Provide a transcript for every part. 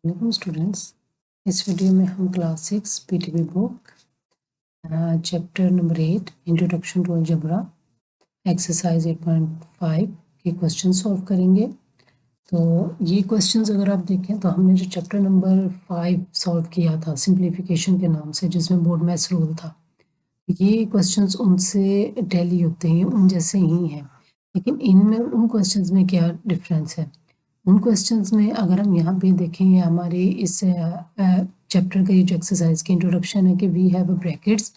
Welcome students. इस video में हम class 6 PTB book chapter number 8 introduction to algebra exercise 8.5 के क्वेश्चन सॉल्व करेंगे। तो ये क्वेश्चंस अगर आप देखें तो हमने जो चैप्टर नंबर 5 सॉल्व किया था सिंप्लीफिकेशन के नाम से, जिसमें बोर्ड मैथ्स रूल था, ये क्वेश्चंस उनसे टैली होते हैं, उन जैसे ही हैं। लेकिन इनमें उन क्वेश्चंस में क्या डिफरेंस है? उन क्वेश्चंस में अगर हम यहाँ पे देखेंगे, हमारे इस चैप्टर का ये जो एक्सरसाइज की इंट्रोडक्शन है कि वी हैव अ ब्रैकेट्स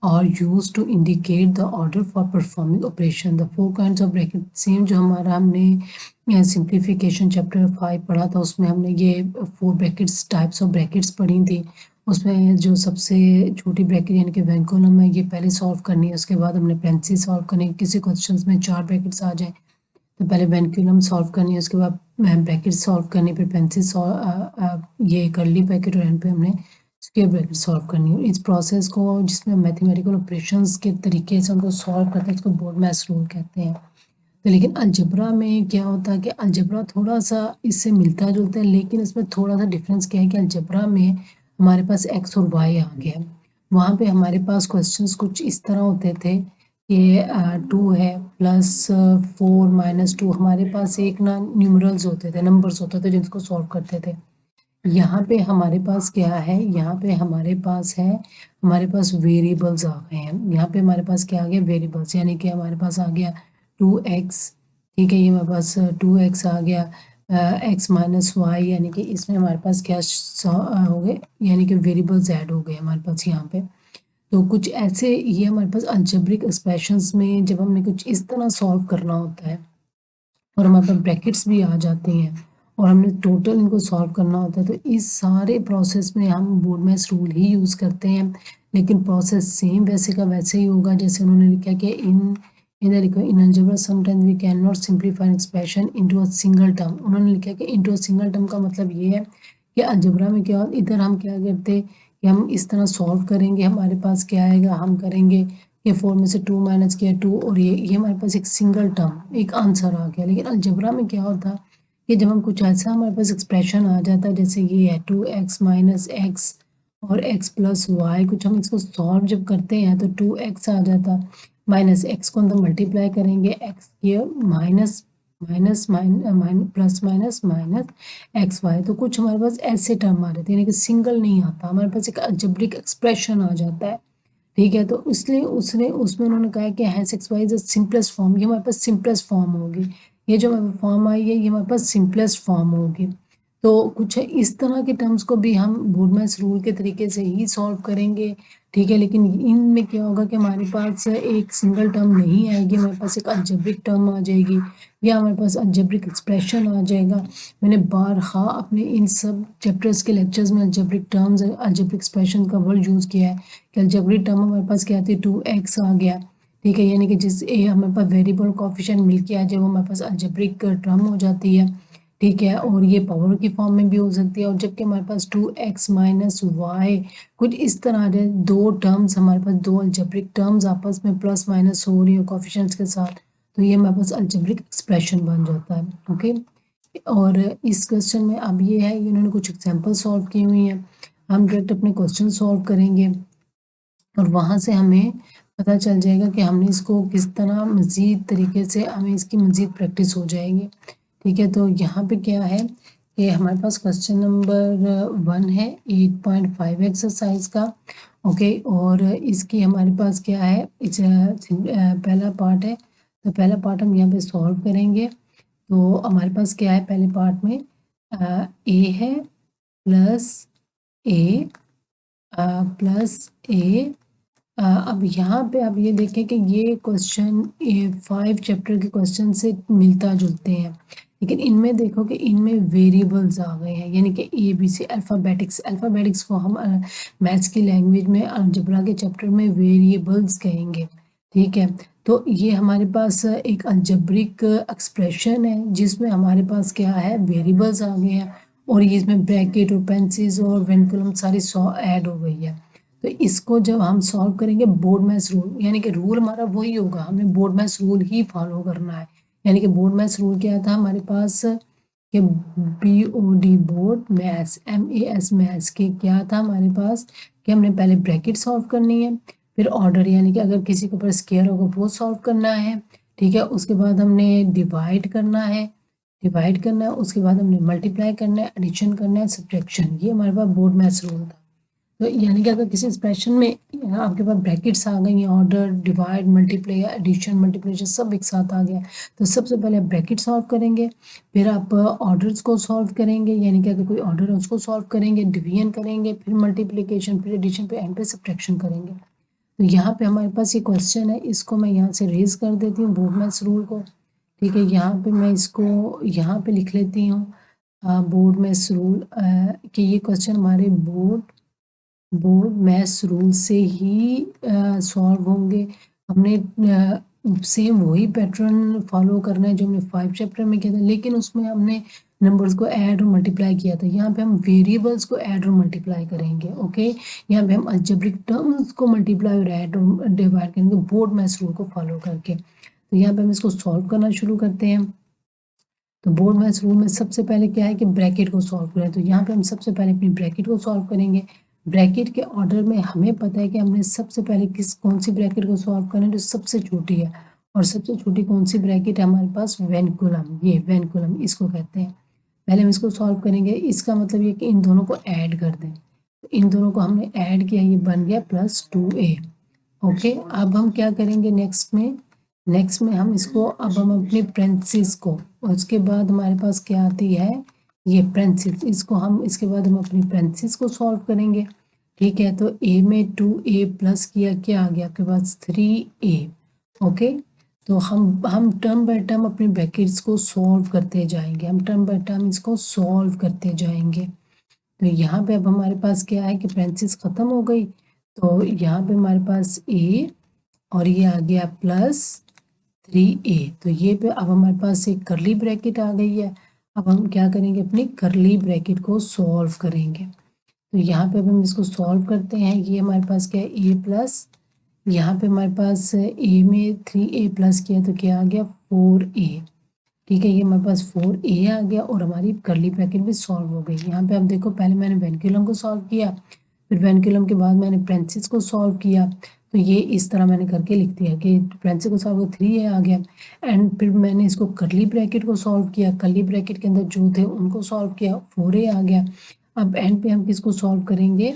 और use to indicate the order for performing operation the four kinds of bracket. Same जो हमारा हमने सिंप्लीफिकेशन चैप्टर 5 पढ़ा था, उसमें हमने ये 4 ब्रैकेट्स टाइप्स ऑफ ब्रैकेट्स पढ़ी थी। उसमें जो सबसे छोटी ब्रैकेट यानी कि वेंकोलम है, ये पहले सॉल्व करनी है, उसके बाद हमने पेंसिल सॉल्व करनी है। किसी क्वेश्चंस में 4 ब्रैकेट्स आ जाए तो पहले वेंकुलम सॉल्व करनी है, उसके बाद ब्रैकेट सॉल्व करनी, फिर पेंसिल ये कर्ली ब्रैकेट और एंड पे हमने स्क्वायर ब्रैकेट सॉल्व करनी है। इस प्रोसेस को, जिसमें मैथमेटिकल ऑपरेशंस के तरीके से उनको सॉल्व करते हैं, उसको बोर्ड मैथ्स रूल कहते हैं। तो लेकिन अलजेब्रा में क्या होता है कि अलजेब्रा थोड़ा सा इससे मिलता जुलता है, लेकिन इसमें थोड़ा सा डिफरेंस क्या है कि अलजेब्रा में हमारे पास एक्स और वाई आ गया। वहाँ पे हमारे पास क्वेश्चंस कुछ इस तरह होते थे कि 2 है प्लस 4 माइनस 2, हमारे पास एक ना न्यूमरल्स होते थे, नंबर्स होते थे जिनको सॉल्व करते थे। यहाँ पे हमारे पास क्या है, यहाँ पे हमारे पास है, हमारे पास वेरिएबल्स आ गए हैं। यहाँ पे हमारे पास क्या आ गया, वेरिएबल्स, यानी कि हमारे पास आ गया 2x। ठीक है, ये हमारे पास 2x आ गया, x माइनस वाई, यानी कि इसमें हमारे पास क्या हो गए, यानी कि वेरिएबल्स ऐड हो गए हमारे पास यहाँ पे। तो कुछ ऐसे ये हमारे पास अलजेब्रिक एक्सप्रेशंस में जब हमने कुछ इस तरह सॉल्व करना होता है और हमारे पास ब्रैकेट्स भी आ जाते हैं और हमने टोटल इनको सॉल्व करना होता है, तो इस सारे प्रोसेस में हम बोर्ड मैथ्स रूल ही यूज़ करते हैं। लेकिन प्रोसेस सेम वैसे का वैसे ही होगा जैसे उन्होंने लिखा कि इन लिखो in algebra sometimes we can not simplify expression into a single term. उन्होंने लिखा कि इनटू अ सिंगल टर्म का मतलब ये है कि अलजेब्रा में क्या, इधर हम क्या करते कि हम इस तरह सॉल्व करेंगे, हमारे पास क्या आएगा, हम करेंगे ये 4 में से 2 माइनस किया 2, और ये हमारे पास एक सिंगल टर्म एक आंसर आ गया। लेकिन अलजेब्रा में क्या होता है कि जब हम कुछ ऐसा हमारे पास एक्सप्रेशन आ जाता है, जैसे ये है 2x माइनस एक्स और x प्लस वाई, कुछ हम इसको सॉल्व जब करते हैं तो 2x आ जाता, माइनस x को हम मल्टीप्लाई करेंगे, x ये minus minus plus minus minus x y, तो कुछ हमारे पास ऐसे टर्म आ जाते हैं, यानी कि सिंगल नहीं आता, हमारे पास एक अलजेब्रिक एक्सप्रेशन आ जाता है। ठीक है, तो इसलिए उसने उसमें उन्होंने कहा कि hence x y is simplest form, ये हमारे पास सिंपलेस्ट फॉर्म होगी, ये जो हमारे फॉर्म आई है ये हमारे पास सिंपलेस्ट फॉर्म होगी। तो कुछ इस तरह के टर्म्स को भी हम बोर्ड मैथ्स रूल के तरीके से ही सॉल्व करेंगे। ठीक है, लेकिन इनमें क्या होगा कि हमारे पास एक सिंगल टर्म नहीं आएगी, हमारे पास एक अलजेब्रिक टर्म आ जाएगी या हमारे पास अलजेब्रिक एक्सप्रेशन आ जाएगा। मैंने बारहा अपने इन सब चैप्टर्स के लेक्चर्स में अलजेब्रिक टर्म्स अलजेब्रिक एक्सप्रेशन का वर्ड यूज़ किया है कि अलजेब्रिक टर्म हमारे पास क्या आती है, 2x आ गया। ठीक है, यानी कि जिस ए हमारे पास वेरिएबल कोफिशिएंट मिल के आ जाए वो हमारे पास अलजेब्रिक टर्म हो जाती है। ठीक है, और ये पावर की फॉर्म में भी हो सकती है, और जबकि हमारे पास 2x माइनस वाई कुछ इस तरह आ जाए, दो टर्म्स हमारे पास, दो अलजेब्रिक टर्म्स आपस में प्लस माइनस हो रही है कोफिशिएंट्स के साथ, तो ये हमारे पास अलजेब्रिक एक्सप्रेशन बन जाता है। ओके, और इस क्वेश्चन में अब ये है, इन्होंने कुछ एग्जाम्पल सॉल्व की हुई हैं, हम डायरेक्ट अपने क्वेश्चन सॉल्व करेंगे और वहाँ से हमें पता चल जाएगा कि हमने इसको किस तरह मज़ीद तरीके से हमें इसकी मज़ीद प्रैक्टिस हो जाएगी। ठीक है, तो यहाँ पे क्या है कि हमारे पास क्वेश्चन नंबर 1 है 8.5 एक्सरसाइज का। ओके, और इसकी हमारे पास क्या है, पहला पार्ट है, तो पहला पार्ट हम यहाँ पे सॉल्व करेंगे। तो हमारे पास क्या है, पहले पार्ट में ए है प्लस ए प्लस ए। अब यहाँ पे आप ये देखें कि ये क्वेश्चन 5 चैप्टर के क्वेश्चन से मिलता जुलते हैं, लेकिन इनमें देखो कि इनमें वेरिएबल्स आ गए हैं, यानी कि ABC अल्फ़ाबेटिक्स को हम मैथ्स की लैंग्वेज में अलजेब्रा के चैप्टर में वेरिएबल्स कहेंगे। ठीक है, तो ये हमारे पास एक अलजेब्रिक एक्सप्रेशन है जिसमें हमारे पास क्या है, वेरिएबल्स आ गए हैं, और ये इसमें ब्रैकेट और पेंसिल्स और वेंकुलम सारी ऐड हो गई है। तो इसको जब हम सॉल्व करेंगे बोर्ड मैथ्स रूल, यानी कि रूल हमारा वही होगा, हमें बोर्ड मैथ्स रूल ही फॉलो करना है। यानी कि बोर्ड मैथ्स रूल क्या था हमारे पास, कि BOD board maths MAS maths के क्या था हमारे पास कि हमने पहले ब्रैकेट सॉल्व करनी है, फिर ऑर्डर यानी कि अगर किसी के ऊपर स्क्वायर होगा वो सॉल्व करना है, ठीक है। उसके बाद हमने डिवाइड करना है, उसके बाद हमने मल्टीप्लाई करना है, एडिशन करना है, सब्ट्रैक्शन। ये हमारे पास बोर्ड मैथ्स रूल था। तो यानी कि अगर किसी एक्सप्रेशन में आपके पास ब्रैकेट्स आ गई हैं, order, divide, multiply, addition, multiplication सब एक साथ आ गया, तो सबसे पहले आप ब्रैकेट सॉल्व करेंगे, फिर आप ऑर्डर्स को सॉल्व करेंगे, यानी कि अगर कोई ऑर्डर है उसको सॉल्व करेंगे, डिवीजन करेंगे, फिर मल्टीप्लिकेशन, फिर एडिशन, फिर एंड पे सब्ट्रैक्शन करेंगे। तो यहाँ पे हमारे पास ये क्वेश्चन है, इसको मैं यहाँ से रेज कर देती हूँ बोर्ड मैथ्स रूल को, ठीक है। यहाँ पे मैं इसको यहाँ पे लिख लेती हूँ बोर्ड मैथ्स रूल कि ये क्वेश्चन हमारे बोर्ड मैथ्स रूल से ही सॉल्व होंगे। हमने सेम वही पैटर्न फॉलो करना है जो हमने 5 चैप्टर में किया था, लेकिन उसमें हमने नंबर्स को ऐड और मल्टीप्लाई किया था। यहाँ पे हम वेरिएबल्स को ऐड और मल्टीप्लाई करेंगे, ओके। यहाँ पे हम अलजेब्रिक टर्म्स को मल्टीप्लाई और ऐड और डिवाइड करेंगे बोर्ड मैथ्स रूल को फॉलो करके। तो यहाँ पे हम इसको सॉल्व करना शुरू करते हैं। तो बोर्ड मैथ्स रूल में सबसे पहले क्या है कि ब्रैकेट को सॉल्व करें, तो यहाँ पे हम सबसे पहले अपनी ब्रैकेट को सॉल्व करेंगे। ब्रैकेट के ऑर्डर में हमें पता है कि हमने सबसे पहले कौन सी ब्रैकेट को सॉल्व करना है जो सबसे छोटी है, और सबसे छोटी कौन सी ब्रैकेट है हमारे पास, वेनकुलम, ये वेनकुलम इसको कहते हैं। पहले हम इसको सॉल्व करेंगे, इसका मतलब ये कि इन दोनों को ऐड कर दें। तो इन दोनों को हमने ऐड किया, ये बन गया +2a, ओके। अब हम क्या करेंगे नेक्स्ट में हम इसको, अब हम अपनी पेरेंथीसिस को, उसके बाद हमारे पास क्या आती है ये पेरेंथीसिस, इसको हम इसके बाद हम अपनी पेरेंथीसिस को सॉल्व करेंगे, ठीक है। तो a में 2a प्लस किया, क्या आ गया आपके पास 3a, ओके। तो हम टर्म बाय टर्म अपने ब्रैकेट्स को सॉल्व करते जाएंगे, हम टर्म बाय टर्म इसको सॉल्व करते जाएंगे। तो यहाँ पे अब हमारे पास क्या है कि पेरेंथीसिस खत्म हो गई, तो यहाँ पे हमारे पास a और ये आ गया +3a। तो ये पे अब हमारे पास एक करली ब्रैकेट आ गई है। अब हम क्या करेंगे, अपनी करली ब्रैकेट को सॉल्व करेंगे। तो यहाँ पे अब हम इसको सॉल्व करते हैं, ये हमारे पास क्या है a प्लस, यहाँ पे हमारे पास a में 3a प्लस किया तो क्या आ गया 4a, ठीक है। ये हमारे पास 4a आ गया और हमारी करली ब्रैकेट भी सॉल्व हो गई। यहाँ पे आप देखो, पहले मैंने वेनकुलम को सॉल्व किया, फिर वेनकुलम के बाद मैंने पेरेंथीसिस को सॉल्व किया। तो ये इस तरह मैंने करके लिख दिया कि पेरेंथीसिस को सॉल्व 3a आ गया, एंड फिर मैंने इसको करली ब्रैकेट को सॉल्व किया, करली ब्रैकेट के अंदर जो थे उनको सॉल्व किया, 4a आ गया। अब एंड पे हम किसको सॉल्व करेंगे,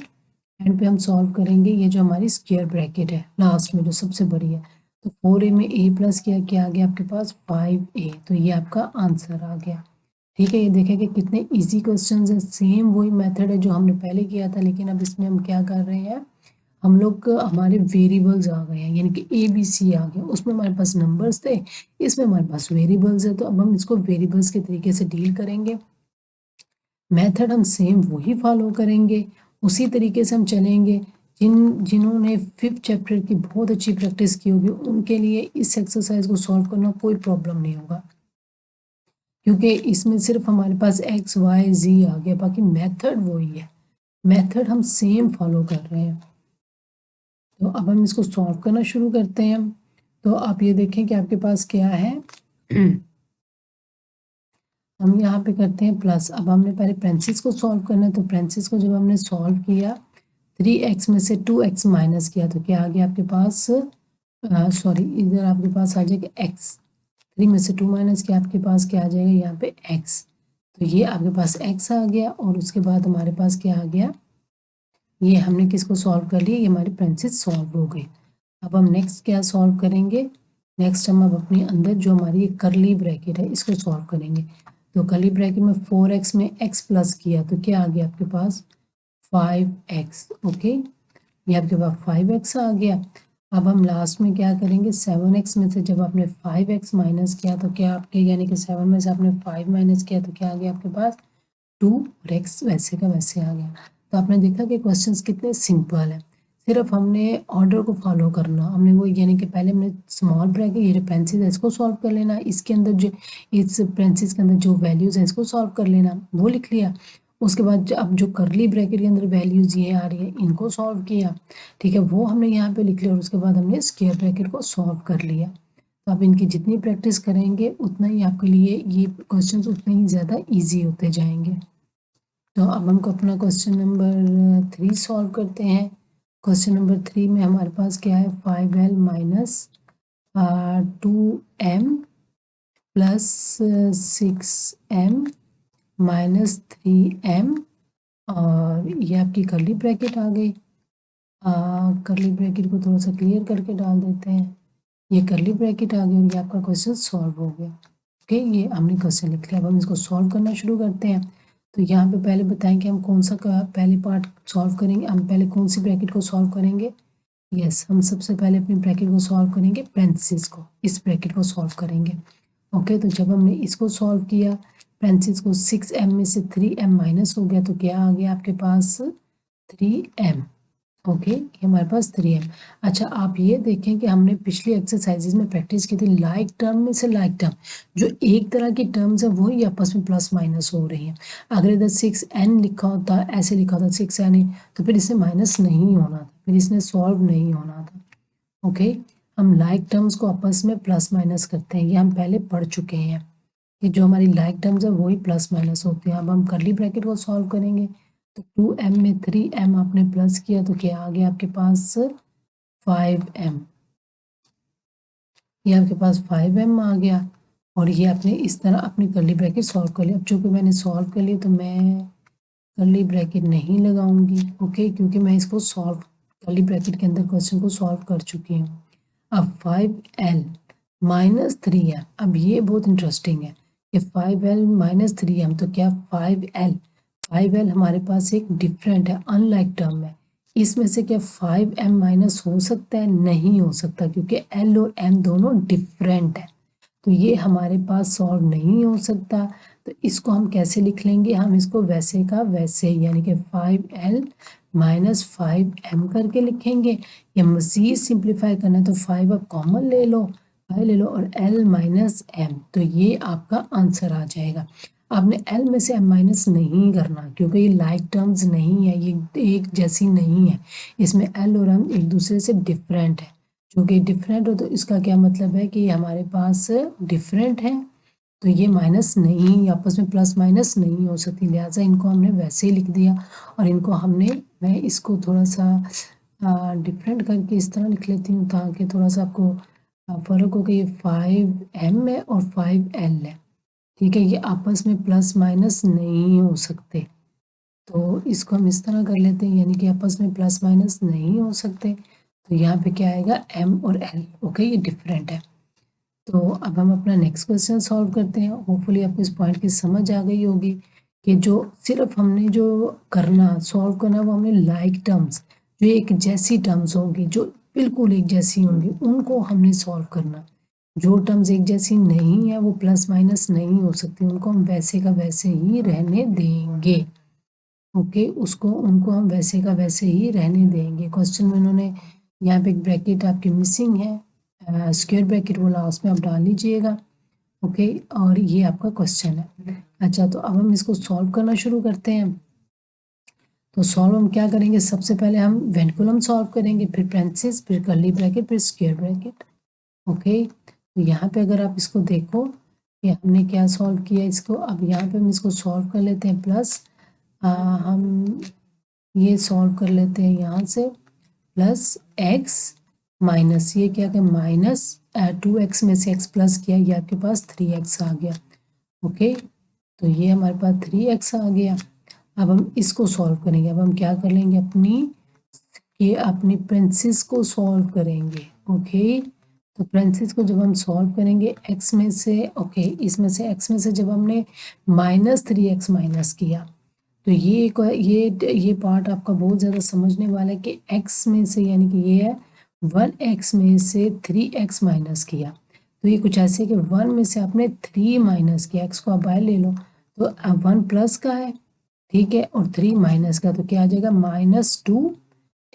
एंड पे हम सॉल्व करेंगे ये जो हमारी स्क्वायर ब्रैकेट है लास्ट में जो सबसे बड़ी है। तो 4a में a प्लस किया, क्या आ गया आपके पास 5a, तो ये आपका आंसर आ गया, ठीक है। ये देखें कि कितने इजी क्वेश्चंस हैं, सेम वही मेथड है जो हमने पहले किया था, लेकिन अब इसमें हम क्या कर रहे हैं, हम लोग हमारे वेरिएबल्स आ गए हैं, यानी कि ABC आ गया, उसमें हमारे पास नंबर्स थे, इसमें हमारे पास वेरिएबल्स है। तो अब हम इसको वेरिएबल्स के तरीके से डील करेंगे, मेथड हम सेम वही फॉलो करेंगे, उसी तरीके से हम चलेंगे। जिन्होंने 5th चैप्टर की बहुत अच्छी प्रैक्टिस की होगी उनके लिए इस एक्सरसाइज को सॉल्व करना कोई प्रॉब्लम नहीं होगा, क्योंकि इसमें सिर्फ हमारे पास x y z आ गया, बाकी मेथड वही है, मेथड हम सेम फॉलो कर रहे हैं। तो अब हम इसको सॉल्व करना शुरू करते हैं। तो आप ये देखें कि आपके पास क्या है हम यहाँ पे करते हैं प्लस। अब हमने पहले पेरेंथीसिस को सॉल्व करना है, तो पेरेंथीसिस को जब हमने सॉल्व किया 3x में से 2x माइनस किया तो क्या आ गया आपके पास, सॉरी इधर आपके पास आ जाएगा x, 3 में से 2 माइनस किया आपके पास क्या आ जाएगा यहाँ पे x, तो ये आपके पास x आ गया। और उसके बाद हमारे पास क्या आ गया, ये हमने किसको सॉल्व कर लिया, ये हमारी पेरेंथीसिस सॉल्व हो गई। अब हम नेक्स्ट क्या सॉल्व करेंगे, नेक्स्ट हम अब अपने अंदर जो हमारी करली ब्रैकेट है इसको सॉल्व करेंगे। तो करली ब्रैकेट में 4x में x प्लस किया तो क्या आ गया आपके पास 5x, ओके, ये आपके पास 5x आ गया। अब हम लास्ट में क्या करेंगे, 7x में से जब आपने 5x माइनस किया तो क्या आपके, यानी कि 7 में से आपने 5 माइनस किया तो क्या आ गया आपके पास 2 और x वैसे का वैसे आ गया। तो आपने देखा कि क्वेश्चंस कितने सिंपल है, सिर्फ हमने ऑर्डर को फॉलो करना, हमने वो यानी कि पहले हमने स्मॉल ब्रैकेट ये पेरेंथीसिस है इसको सॉल्व कर लेना, इसके अंदर जो इस पेरेंथीसिस के अंदर जो वैल्यूज है इसको सॉल्व कर लेना, वो लिख लिया। उसके बाद अब जो करली ब्रैकेट के अंदर वैल्यूज ये आ रही है इनको सॉल्व किया, ठीक है, वो हमने यहाँ पे लिख लिया, और उसके बाद हमने स्क्वायर ब्रैकेट को सॉल्व कर लिया। तो आप इनकी जितनी प्रैक्टिस करेंगे उतना ही आपके लिए ये क्वेश्चंस उतने ही ज़्यादा इजी होते जाएंगे। तो अब हमको अपना क्वेश्चन नंबर 3 सॉल्व करते हैं। क्वेश्चन नंबर 3 में हमारे पास क्या है, 5l minus 2m plus 6m minus 3m, और ये आपकी कर्ली ब्रैकेट आ गई। कर्ली ब्रैकेट को थोड़ा सा क्लियर करके डाल देते हैं। ये कर्ली ब्रैकेट आ गई और ये आपका क्वेश्चन सॉल्व हो गया। ओके, ये हमने क्वेश्चन लिख लिया। अब हम इसको सॉल्व करना शुरू करते हैं। तो यहाँ पे पहले बताएं कि हम कौन सा पहले पार्ट सॉल्व करेंगे। हम पहले कौन सी ब्रैकेट को सॉल्व करेंगे। यस, हम सबसे पहले अपनी ब्रैकेट को सॉल्व करेंगे, पेरेंथीसिस को, इस ब्रैकेट को सॉल्व करेंगे। ओके, तो जब हमने इसको सॉल्व किया, पेरेंथीसिस को, 6m में से 3m माइनस हो गया, तो क्या आ गया आपके पास, 3m। ओके, ये हमारे पास 3m। अच्छा, आप ये देखें कि हमने पिछली एक्सरसाइजेज में प्रैक्टिस की थी, लाइक टर्म में से लाइक टर्म, जो एक तरह की टर्म्स है वही आपस में प्लस माइनस हो रही हैं। अगर इधर 6n लिखा होता, ऐसे लिखा होता 6n, तो फिर इससे माइनस नहीं होना था, फिर इसने सॉल्व नहीं होना था। ओके, हम लाइक टर्म्स को आपस में प्लस माइनस करते हैं, ये हम पहले पढ़ चुके हैं कि जो हमारी लाइक टर्म्स है वही प्लस माइनस होते हैं। अब हम कर्ली ब्रैकेट को सॉल्व करेंगे, तो 2m में 3m आपने प्लस किया, तो क्या आ गया आपके पास, 5m। ये आपके पास 5m आ गया, और ये आपने इस तरह अपनी कर्ली ब्रैकेट सॉल्व कर लिया। अब चूँकि मैंने सॉल्व कर लिया तो मैं कर्ली ब्रैकेट नहीं लगाऊंगी। ओके, क्योंकि मैं इसको सॉल्व, कर्ली ब्रैकेट के अंदर क्वेश्चन को सॉल्व कर चुकी हूँ। अब 5l माइनस 3m, अब ये बहुत इंटरेस्टिंग है कि 5l माइनस 3m, तो क्या 5l हमारे पास एक डिफरेंट है, अनलाइक टर्म है। इसमें से क्या 5m माइनस हो सकता है? नहीं हो सकता, क्योंकि l और m दोनों डिफरेंट है, तो ये हमारे पास सॉल्व नहीं हो सकता। तो इसको हम कैसे लिख लेंगे, हम इसको वैसे का वैसे ही, यानी कि 5l माइनस 5m करके लिखेंगे। या मज़ीद सिंप्लीफाई करना है तो 5 अब कॉमन ले लो, 5 ले लो, और l माइनस m, तो ये आपका आंसर आ जाएगा। आपने l में से m माइनस नहीं करना, क्योंकि ये लाइक टर्म्स नहीं है, ये एक जैसी नहीं है, इसमें l और m एक दूसरे से डिफरेंट है। क्योंकि डिफरेंट हो तो इसका क्या मतलब है कि हमारे पास डिफरेंट है, तो ये माइनस नहीं, आपस में प्लस माइनस नहीं हो सकती, लिहाजा इनको हमने वैसे ही लिख दिया। और इनको हमने, मैं इसको थोड़ा सा डिफरेंट करके इस तरह लिख लेती हूँ ताकि थोड़ा सा आपको फ़र्क हो कि ये 5m है और 5l है, ठीक है, ये आपस में प्लस माइनस नहीं हो सकते। तो इसको हम इस तरह कर लेते हैं, यानी कि आपस में प्लस माइनस नहीं हो सकते, तो यहाँ पे क्या आएगा, m और l। ओके, ये डिफरेंट है। तो अब हम अपना नेक्स्ट क्वेश्चन सॉल्व करते हैं। होपफुली आपको इस पॉइंट की समझ आ गई होगी कि जो सिर्फ हमने जो करना, सॉल्व करना, वो हमने लाइक टर्म्स, जो एक जैसी टर्म्स होंगी, जो बिल्कुल एक जैसी होंगी, उनको हमने सॉल्व करना। जो टर्म्स एक जैसी नहीं है वो प्लस माइनस नहीं हो सकती, उनको हम वैसे का वैसे ही रहने देंगे। ओके, उसको, उनको हम वैसे का वैसे ही रहने देंगे। क्वेश्चन में उन्होंने यहाँ पे एक ब्रैकेट आपकी मिसिंग है, स्क्वायर ब्रैकेट, वो लास्ट में आप डाल लीजिएगा। ओके, और ये आपका क्वेश्चन है। अच्छा, तो अब हम इसको सॉल्व करना शुरू करते हैं। तो सॉल्व हम क्या करेंगे, सबसे पहले हम वेंटिकुलम सॉल्व करेंगे, फिर पेरेंथीसिस, फिर कर्ली ब्रैकेट, फिर स्क्वायर ब्रैकेट। ओके, तो यहाँ पे अगर आप इसको देखो कि हमने क्या सॉल्व किया इसको, अब यहाँ पे हम इसको सॉल्व कर लेते हैं, प्लस हम ये सॉल्व कर लेते हैं यहाँ से, प्लस x माइनस, ये क्या क्या, माइनस 2x में से x प्लस किया, ये आपके पास 3x आ गया। ओके, तो ये हमारे पास 3x आ गया। अब हम इसको सॉल्व करेंगे। अब हम क्या कर लेंगे, अपनी पेरेंथीसिस को सॉल्व करेंगे। ओके, तो पेरेंथीसिस को जब हम सॉल्व करेंगे, x में से, ओके, इसमें से x में से जब हमने माइनस 3x माइनस किया, तो ये पार्ट आपका बहुत ज़्यादा समझने वाला है कि x में से, यानी कि ये है 1x में से 3x माइनस किया, तो ये कुछ ऐसे कि 1 में से आपने 3 माइनस किया, x को आप बाहर ले लो, तो 1 प्लस का है, ठीक है, और 3 माइनस का, तो क्या आ जाएगा, -2,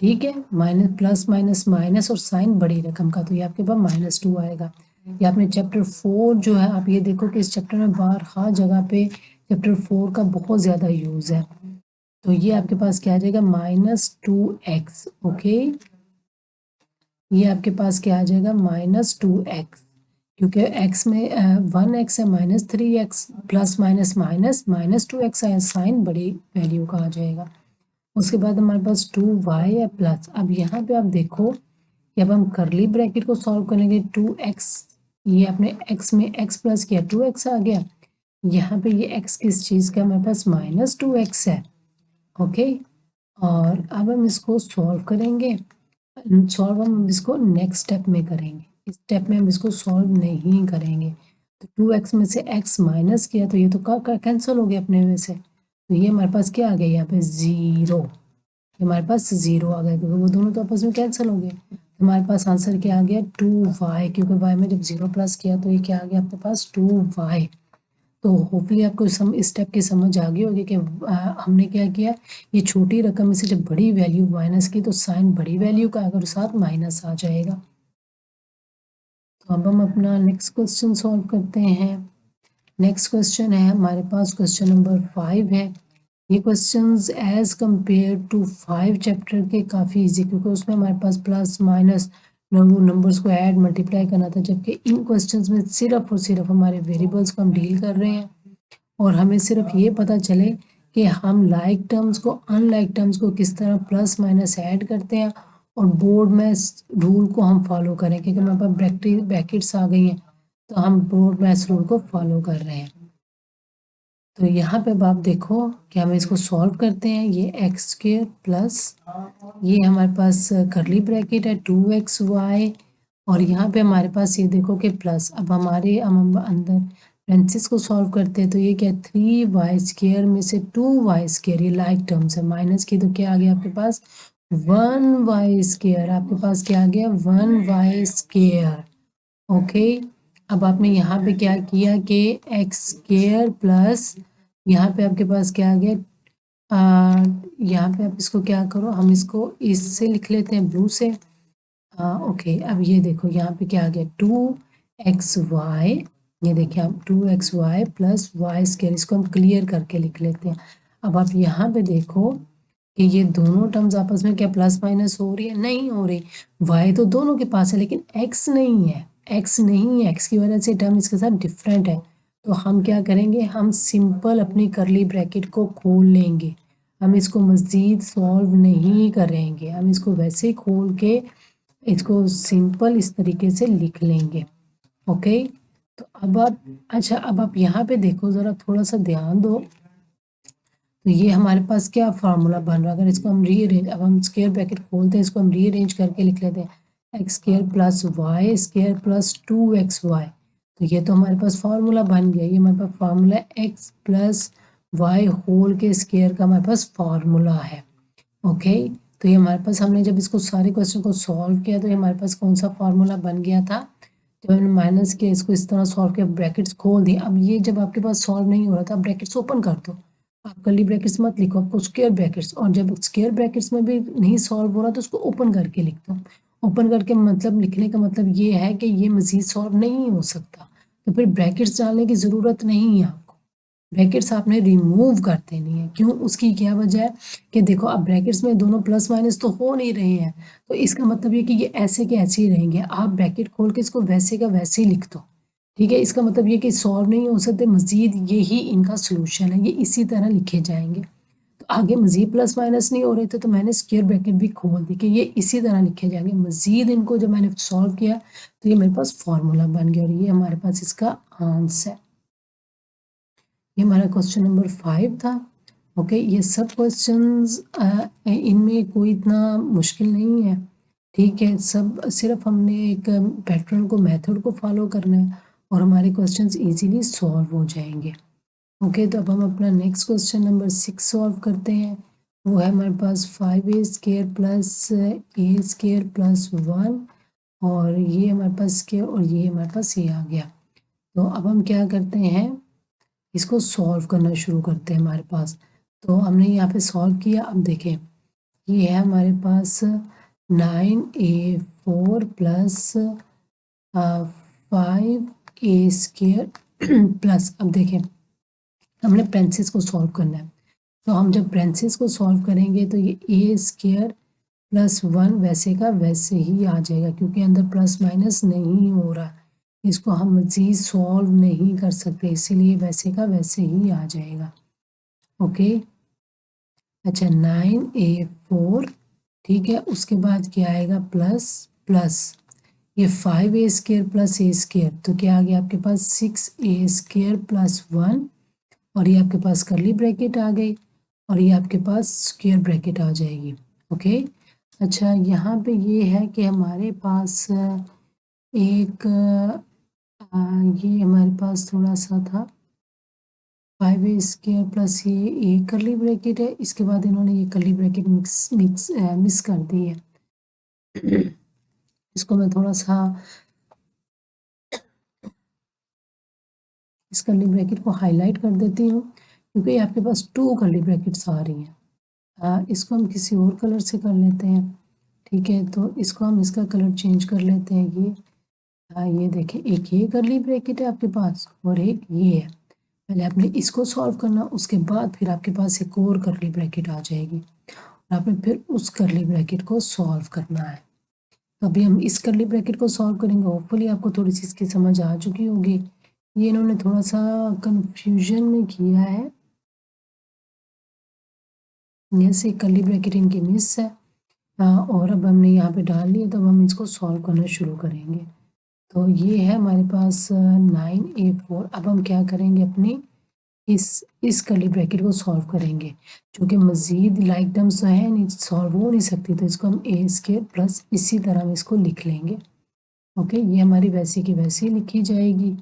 ठीक है, माइनस प्लस माइनस माइनस और साइन बड़ी रकम का, तो ये आपके पास -2 आएगा। ये आपने चैप्टर 4 जो है, आप ये देखो कि इस चैप्टर में बाहर हर जगह पे चैप्टर 4 का बहुत ज़्यादा यूज़ है। तो ये आपके पास क्या आ जाएगा, -2x। ओके, ये आपके पास क्या आ जाएगा, -2x। क्योंकि x में 1x है, -3x plus minus minus -2x है, साइन बड़ी वैल्यू का आ जाएगा। उसके बाद हमारे पास 2y है प्लस। अब यहाँ पे आप देखो कि अब हम करली ब्रैकेट को सॉल्व करेंगे 2x, ये अपने x में x प्लस किया 2x आ गया। यहाँ पे ये x किस चीज़ का, हमारे पास -2x है। ओके, और अब हम इसको सॉल्व करेंगे। सॉल्व हम इसको नेक्स्ट स्टेप में करेंगे, इस स्टेप में हम इसको सॉल्व नहीं करेंगे। तो 2x में से x माइनस किया तो ये तो का कैंसिल हो गया अपने में से, तो ये हमारे पास क्या आ गया यहाँ पे 0, हमारे पास 0 आ गया क्योंकि वो दोनों तो आपस में कैंसिल हो गए। हमारे पास आंसर क्या आ गया 2y, क्योंकि y में जब 0 प्लस किया तो ये क्या आ गया आपके पास 2y। तो होपफुली आपको इस स्टेप की समझ आ गई होगी कि हमने क्या किया, ये छोटी रकम में से जब बड़ी वैल्यू माइनस की तो साइन बड़ी वैल्यू का अगर साथ माइनस आ जाएगा। तो अब हम अपना नेक्स्ट क्वेश्चन सॉल्व करते हैं। नेक्स्ट क्वेश्चन है हमारे पास क्वेश्चन नंबर 5 है। ये questions as compare to 5 chapter के काफ़ी इजी, क्योंकि उसमें हमारे पास प्लस माइनस नंबर्स को ऐड मल्टीप्लाई करना था, जबकि इन क्वेश्चंस में सिर्फ और सिर्फ हमारे वेरिएबल्स को हम डील कर रहे हैं और हमें सिर्फ ये पता चले कि हम लाइक टर्म्स को अनलाइक टर्म्स को किस तरह प्लस माइनस ऐड करते हैं, और बोर्ड में रूल को हम फॉलो करें, क्योंकि हमारे पास ब्रैकेट्स आ गई हैं तो हम बोर्ड में इस रूल को फॉलो कर रहे हैं। तो यहाँ पे आप देखो कि हम इसको सॉल्व करते हैं। ये एक्स स्क्वायर प्लस ये हमारे पास करली ब्रैकेट है 2xy, और यहाँ पे हमारे पास ये देखो कि प्लस। अब हम अंदर पेरेंथेसिस को सॉल्व करते हैं तो ये क्या 3y² में से 2y², ये लाइक टर्म्स है, माइनस की तो क्या आ गया आपके पास 1y², आपके पास क्या आ गया 1y²। ओके, अब आपने यहाँ पे क्या किया कि x² प्लस यहाँ पे आपके पास क्या आ गया, यहाँ पे आप इसको क्या करो, हम इसको इससे लिख लेते हैं ब्लू से। ओके, अब ये देखो यहाँ पे क्या आ गया 2xy, ये देखिए आप 2xy प्लस y², इसको हम क्लियर करके लिख लेते हैं। अब आप यहाँ पे देखो कि ये दोनों टर्म्स आपस में क्या प्लस माइनस हो रही है, नहीं हो रही। y तो दोनों के पास है लेकिन x नहीं है, x नहीं है, x की वजह से टर्म इसके साथ डिफरेंट है। तो हम क्या करेंगे, हम सिंपल अपनी करली ब्रैकेट को खोल लेंगे, हम इसको मज़ीद सॉल्व नहीं करेंगे, हम इसको वैसे ही खोल के इसको सिंपल इस तरीके से लिख लेंगे। ओके, तो अब आप अच्छा, अब आप यहाँ पे देखो ज़रा, थोड़ा सा ध्यान दो। तो ये हमारे पास क्या फार्मूला बन रहा है, अगर इसको हम रीअरेंज, अब हम स्क्वायर ब्रैकेट खोलते हैं, इसको हम रीअरेंज करके लिख लेते हैं x² plus y² plus 2xy। तो ये तो हमारे पास फार्मूला बन गया, ये हमारे पास formula x plus y whole के स्क्वायर का हमारे पास फार्मूला है। ओके, तो ये हमारे पास, हमने जब इसको सारे क्वेश्चन को सॉल्व किया तो ये हमारे पास कौन सा फार्मूला बन गया था, जब हमने माइनस किया इसको इस तरह सॉल्व किया, ब्रैकेट्स खोल दिए। अब ये जब आपके पास सॉल्व नहीं हो रहा था, आप ब्रैकेट्स ओपन कर दो, आप कर्ली ब्रैकेट्स मत लिखो, आपको स्क्वायर ब्रैकेट्स, और जब स्क्वायर ब्रैकेट्स में भी नहीं सॉल्व हो रहा तो उसको ओपन करके लिख दो। ओपन करके मतलब लिखने का मतलब ये है कि ये मज़ीद सॉल्व नहीं हो सकता, तो फिर ब्रैकेट्स डालने की ज़रूरत नहीं है आपको, ब्रैकेट्स आपने रिमूव कर देनी है। क्यों, उसकी क्या वजह है कि देखो अब ब्रैकेट्स में दोनों प्लस माइनस तो हो नहीं रहे हैं, तो इसका मतलब ये कि ये ऐसे के ऐसे ही रहेंगे, आप ब्रैकेट खोल के इसको वैसे का वैसे ही लिख दो। ठीक है, इसका मतलब ये कि सॉल्व नहीं हो सकते, मज़ीद यही इनका सोल्यूशन है, ये इसी तरह लिखे जाएंगे। तो आगे मज़ीद प्लस माइनस नहीं हो रहे थे तो मैंने स्क्वायर ब्रैकेट भी खोल दी कि ये इसी तरह लिखे जाएंगे। मज़ीद इनको जब मैंने सॉल्व किया तो ये मेरे पास फार्मूला बन गया और ये हमारे पास इसका आंसर। ये हमारा क्वेश्चन नंबर 5 था। ओके, ये सब क्वेश्चंस इनमें कोई इतना मुश्किल नहीं है। ठीक है, सब सिर्फ हमने एक पैटर्न को, मेथड को फॉलो करना है और हमारे क्वेश्चंस इजीली सॉल्व हो जाएंगे। ओके, तो अब हम अपना नेक्स्ट क्वेश्चन नंबर 6 सॉल्व करते हैं। वो है हमारे पास 5a² प्लस a² प्लस 1, और ये हमारे पास स्क्वायर, और ये हमारे पास ये आ गया। तो अब हम क्या करते हैं, इसको सॉल्व करना शुरू करते हैं हमारे पास। तो हमने यहाँ पे सॉल्व किया, अब देखें ये है हमारे पास 9a4 प्लस 5a² प्लस, अब देखें हमने पेरेंथेसिस को सॉल्व करना है, तो हम जब पेरेंथेसिस को सॉल्व करेंगे तो ये a² प्लस 1 वैसे का वैसे ही आ जाएगा, क्योंकि अंदर प्लस माइनस नहीं हो रहा। इसको हम मज़ीद सॉल्व नहीं कर सकते, इसीलिए वैसे का वैसे ही आ जाएगा। ओके, अच्छा 9a4, ठीक है, उसके बाद क्या आएगा प्लस प्लस ये 5a² प्लस a², तो क्या आ गया आपके पास 6a² प्लस 1, और ये आपके पास करली ब्रैकेट आ गई, और ये आपके पास स्क्वायर ब्रैकेट आ जाएगी। ओके, अच्छा यहाँ पे ये है कि हमारे पास एक ये हमारे पास थोड़ा सा था 5a² प्लस ये एक करली ब्रैकेट है, इसके बाद इन्होंने ये करली ब्रैकेट मिस कर दी है। इसको मैं थोड़ा सा इस करली ब्रैकेट को हाईलाइट कर देती हूँ, क्योंकि आपके पास 2 करली ब्रैकेट्स आ रही हैं। इसको हम किसी और कलर से कर लेते हैं, ठीक है, तो इसको हम इसका कलर चेंज कर लेते हैं। ये देखिए, एक ये करली ब्रैकेट है आपके पास और एक ये है। पहले आपने इसको सॉल्व करना, उसके बाद फिर आपके पास एक और करली ब्रैकेट आ जाएगी, और आपने फिर उस करली ब्रैकेट को सॉल्व करना है। तो अभी हम इस करली ब्रैकेट को सॉल्व करेंगे। होपफुली आपको थोड़ी सी इसकी समझ आ चुकी होगी। ये इन्होंने थोड़ा सा कंफ्यूजन में किया है, जैसे करली ब्रैकेट इनकी मिस है, और अब हमने यहाँ पे डाल लिया, तब हम इसको सॉल्व करना शुरू करेंगे। तो ये है हमारे पास 9a4। अब हम क्या करेंगे, अपनी इस करली ब्रैकेट को सॉल्व करेंगे, क्योंकि मज़ीद लाइक टर्म्स तो है नहीं, सॉल्व हो नहीं सकती, तो इसको हम a² प्लस इसी तरह हम इसको लिख लेंगे। ओके, ये हमारी वैसी की वैसी लिखी जाएगी,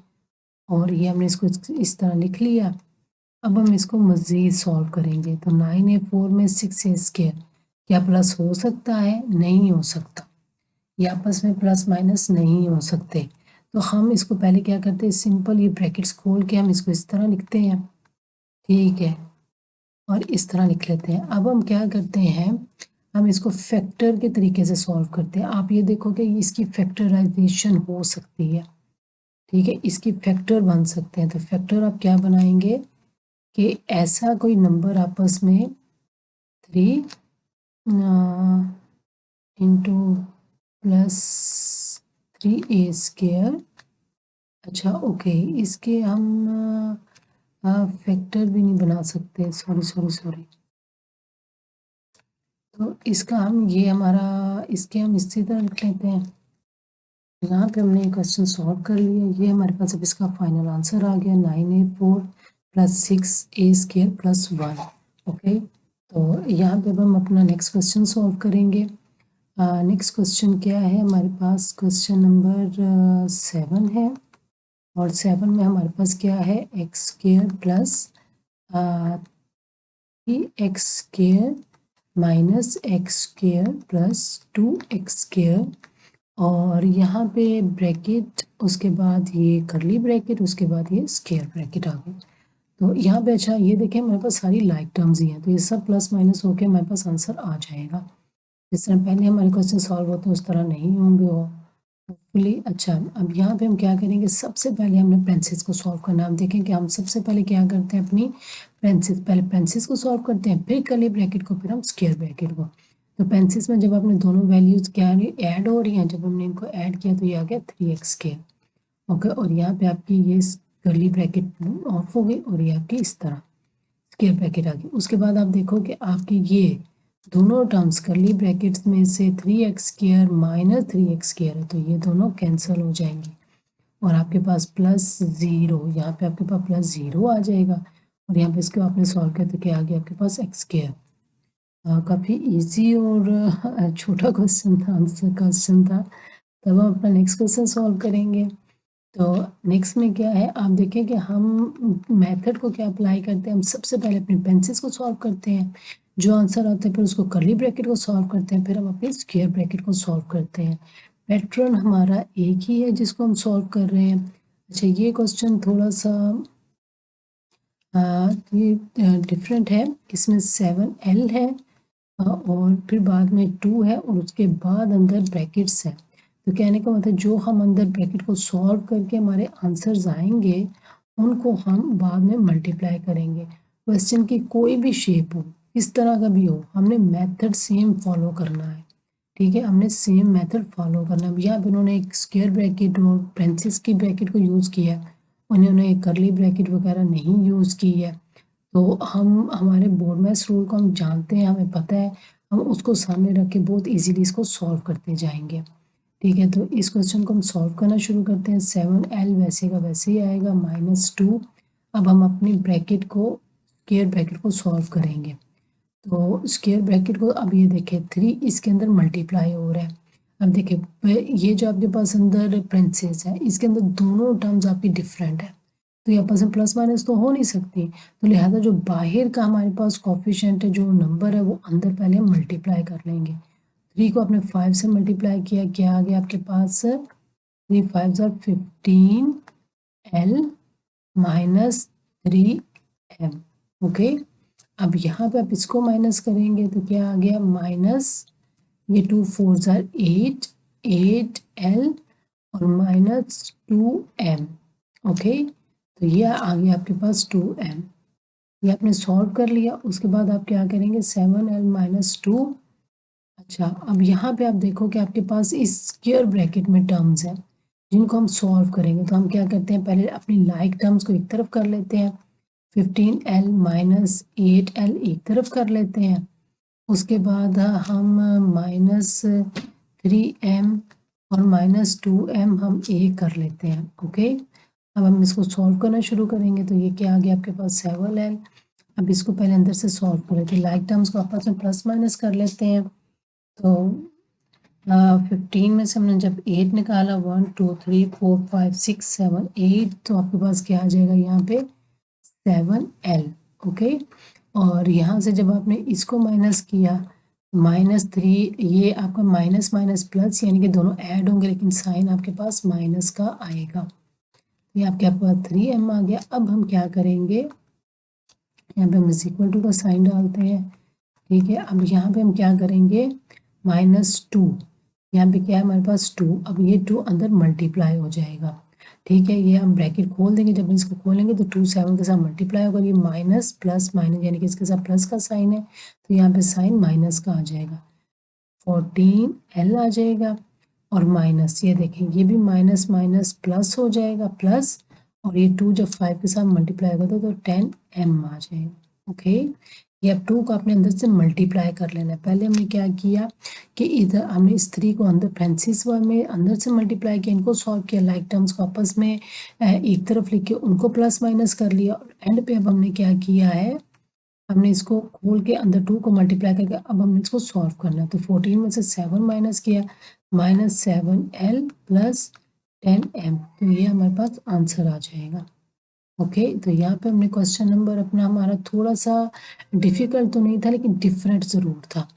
और ये हमने इसको इस तरह लिख लिया। अब हम इसको मज़ीद सॉल्व करेंगे, तो 9a4 में 6a² क्या प्लस हो सकता है? नहीं हो सकता, ये आपस में प्लस माइनस नहीं हो सकते। तो हम इसको पहले क्या करते हैं, सिंपल ये ब्रैकेट्स खोल के हम इसको इस तरह लिखते हैं, ठीक है, और इस तरह लिख लेते हैं। अब हम क्या करते हैं, हम इसको फैक्टर के तरीके से सॉल्व करते हैं। आप ये देखोगे इसकी फैक्टराइजेशन हो सकती है, ठीक है, इसकी फैक्टर बन सकते हैं। तो फैक्टर आप क्या बनाएंगे कि ऐसा कोई नंबर आपस में 3 इंटू प्लस 3a², अच्छा ओके, इसके हम फैक्टर भी नहीं बना सकते, सॉरी। तो इसका हम ये हमारा इसके हम इसी तरह लिख लेते हैं। यहाँ पे हमने क्वेश्चन सॉल्व कर लिया, ये हमारे पास अब इसका फाइनल आंसर आ गया 9a4 plus 6a² plus 1। Okay, तो यहाँ पे अब हम अपना नेक्स्ट क्वेश्चन सॉल्व करेंगे। नेक्स्ट क्वेश्चन क्या है हमारे पास, क्वेश्चन नंबर 7 है, और 7 में हमारे पास क्या है, x² plus 3x² minus x² plus 2x², और यहाँ पे ब्रैकेट, उसके बाद ये करली ब्रैकेट, उसके बाद ये स्क्वायर ब्रैकेट आ गई। तो यहाँ पे अच्छा ये देखें, मेरे पास सारी लाइक टर्म्स ही हैं, तो ये सब प्लस माइनस होके हमारे पास आंसर आ जाएगा। जिस तरह पहले हमारे क्वेश्चन सॉल्व होते हैं उस तरह नहीं होंगे वो, होपफुली। अच्छा, अब यहाँ पे हम क्या करेंगे, सबसे पहले हमने पेंसिल्स को सॉल्व करना। हम देखें कि हम सबसे पहले क्या करते हैं, अपनी पेंसिल्स, पहले पेंसिल्स को सॉल्व करते हैं, फिर करली ब्रैकेट को, फिर हम स्क्वायर ब्रैकेट को। तो पेंसिल्स में जब आपने दोनों वैल्यूज क्या ऐड हो रही हैं, जब हमने इनको ऐड किया तो ये आ गया 3x²। ओके, और यहाँ पे आपकी ये करली ब्रैकेट ऑफ हो गई, और ये आपकी इस तरह स्क्वायर ब्रैकेट आ गई। उसके बाद आप देखो कि आपकी ये दोनों टर्म्स करली ब्रैकेट्स में से 3x² माइनस 3x² है, तो ये दोनों कैंसिल हो जाएंगी, और आपके पास प्लस 0, यहाँ पे आपके पास प्लस 0 आ जाएगा, और यहाँ पे इसको आपने सॉल्व किया तो क्या आ गया आपके पास x²। काफ़ी इजी और छोटा क्वेश्चन था, आंसर क्वेश्चन था। तब हम अपना नेक्स्ट क्वेश्चन सॉल्व करेंगे। तो नेक्स्ट में क्या है, आप देखें कि हम मेथड को क्या अप्लाई करते हैं। हम सबसे पहले अपनी पेंसिल्स को सॉल्व करते हैं, जो आंसर आता है फिर उसको करली ब्रैकेट को सॉल्व करते हैं, फिर हम अपनी स्क्वायर ब्रैकेट को सॉल्व करते हैं। पैटर्न हमारा एक ही है जिसको हम सॉल्व कर रहे हैं। अच्छा, ये क्वेश्चन थोड़ा सा ये डिफरेंट है, इसमें 7l है, और फिर बाद में 2 है, और उसके बाद अंदर ब्रैकेट्स है। तो कहने का मतलब जो हम अंदर ब्रैकेट को सॉल्व करके हमारे आंसर्स आएंगे, उनको हम बाद में मल्टीप्लाई करेंगे। क्वेश्चन की कोई भी शेप हो, इस तरह का भी हो, हमने मेथड सेम फॉलो करना है। ठीक है, हमने सेम मेथड फॉलो करना। अब यहाँ पे उन्होंने एक स्क्वायर ब्रैकेट और पेंसिल्स की ब्रैकेट को यूज़ किया है, उन्होंने एक करली ब्रैकेट वगैरह नहीं यूज़ की है। तो हम हमारे बोर्ड मैथ्स रूल को हम जानते हैं, हमें पता है, हम उसको सामने रख के बहुत इजीली इसको सॉल्व करते जाएंगे। ठीक है, तो इस क्वेश्चन को हम सॉल्व करना शुरू करते हैं। 7l वैसे का वैसे ही आएगा -2। अब हम अपनी ब्रैकेट को स्क्वायर ब्रैकेट को सॉल्व करेंगे। तो स्क्वायर ब्रैकेट को अब ये देखें 3 इसके अंदर मल्टीप्लाई हो रहा है। अब देखिए ये जो आपके पास अंदर प्रिंसेस है इसके अंदर दोनों टर्म्स आपकी डिफरेंट है, तो यहाँ पास प्लस माइनस तो हो नहीं सकती, तो लिहाजा जो बाहर का हमारे पास कोफिशिएंट है जो नंबर है वो अंदर पहले हम मल्टीप्लाई कर लेंगे। 3 को आपने 5 से मल्टीप्लाई किया, क्या आ गया आपके पास 3 5 15l -3m। ओके, अब यहाँ पे आप इसको माइनस करेंगे तो क्या आ गया माइनस, ये 2 4 8 8l और -2m। ओके, तो ये आ गया आपके पास 2m। ये आपने सॉल्व कर लिया, उसके बाद आप क्या करेंगे 7l -2। अच्छा, अब यहाँ पे आप देखो कि आपके पास इस स्क्वायर ब्रैकेट में टर्म्स हैं जिनको हम सॉल्व करेंगे। तो हम क्या करते हैं, पहले अपनी लाइक टर्म्स को एक तरफ कर लेते हैं। 15l -8l एक तरफ कर लेते हैं, उसके बाद हम -3m और -2m हम एक कर लेते हैं। ओके, अब हम इसको सॉल्व करना शुरू करेंगे। तो ये क्या आ गया आपके पास 7l। अब इसको पहले अंदर से सॉल्व कर लेते हैं, लाइक टर्म्स को आपस में प्लस माइनस कर लेते हैं। तो 15 में से हमने जब 8 निकाला 1 2 3 4 5 6 7 8, तो आपके पास क्या आ जाएगा यहाँ पे 7l। ओके, और यहाँ से जब आपने इसको माइनस किया -3, ये आपका माइनस माइनस प्लस यानी कि दोनों ऐड होंगे लेकिन साइन आपके पास माइनस का आएगा। ये आपके पास 3m आ गया। अब हम क्या करेंगे, यहाँ पे हम इक्वल टू का साइन डालते हैं। ठीक है, अब यहाँ पे हम क्या करेंगे -2, यहाँ पे क्या है हमारे पास 2, अब ये 2 अंदर मल्टीप्लाई हो जाएगा। ठीक है, ये हम ब्रैकेट खोल देंगे, जब इसको खोलेंगे तो 2 7 के साथ मल्टीप्लाई होगा, ये माइनस प्लस माइनस यानी कि इसके साथ प्लस का साइन है तो यहाँ पे साइन माइनस का आ जाएगा, 14l आ जाएगा। और माइनस ये देखें ये भी माइनस माइनस प्लस हो जाएगा प्लस, और ये 2 जब 5 के साथ मल्टीप्लाई होगा तो 10m आ जाएगा। ओके, ये अब 2 को अपने अंदर से मल्टीप्लाई कर लेना है। पहले हमने क्या किया कि इधर हमने इस 3 को अंदर पेरेंथीसिस में अंदर से मल्टीप्लाई किया, इनको सॉल्व किया, लाइक टर्म्स को आपस में एक तरफ लिख के उनको प्लस माइनस कर लिया, और एंड पे अब हमने क्या किया है, हमने इसको खोल के अंदर 2 को मल्टीप्लाई करके अब हमने इसको सॉल्व करना है। तो 14 में से 7 माइनस किया, -7l + 10m, तो ये हमारे पास आंसर आ जाएगा। ओके, तो यहाँ पे हमने क्वेश्चन नंबर अपना हमारा थोड़ा सा डिफ़िकल्ट तो नहीं था लेकिन डिफरेंट ज़रूर था।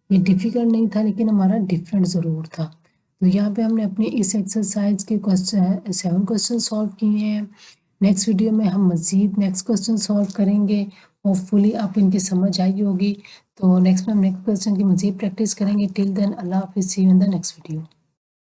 ये डिफ़िकल्ट नहीं था लेकिन हमारा डिफरेंट ज़रूर था। तो यहाँ पे हमने अपने इस एक्सरसाइज के 7 क्वेश्चन सॉल्व किए हैं। नेक्स्ट वीडियो में हम मज़ीद नेक्स्ट क्वेश्चन सॉल्व करेंगे। होपफुली आप इनकी समझ आई होगी। तो नेक्स्ट में हम नेक्स्ट क्वेश्चन की मज़ीद प्रैक्टिस करेंगे। टिल देन अल्लाह हाफ़िज़, see you in the next video.